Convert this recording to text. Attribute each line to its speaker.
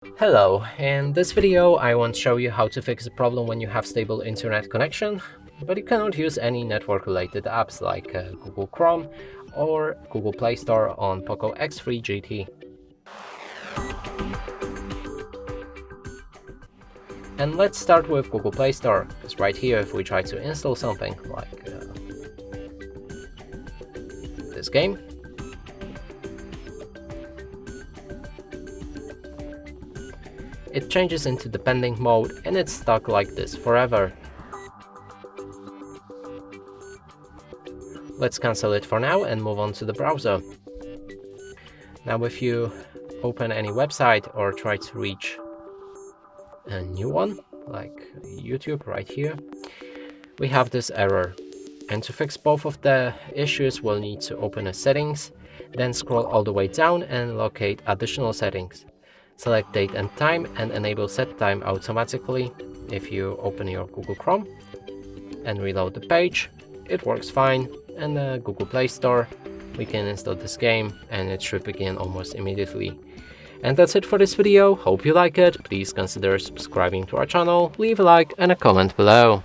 Speaker 1: Hello, in this video I want to show you how to fix the problem when you have stable internet connection, but you cannot use any network related apps like Google Chrome or Google Play Store on POCO X3 GT. And let's start with Google Play Store, because right here if we try to install something like this game, it changes into depending mode and it's stuck like this forever. Let's cancel it for now and move on to the browser. Now if you open any website or try to reach a new one, like YouTube right here, we have this error. And to fix both of the issues, we'll need to open a settings, then scroll all the way down and locate additional settings. Select date and time and enable set time automatically. If you open your Google Chrome and reload the page, it works fine. And the Google Play Store, we can install this game and it should begin almost immediately. And that's it for this video. Hope you like it. Please consider subscribing to our channel, leave a like and a comment below.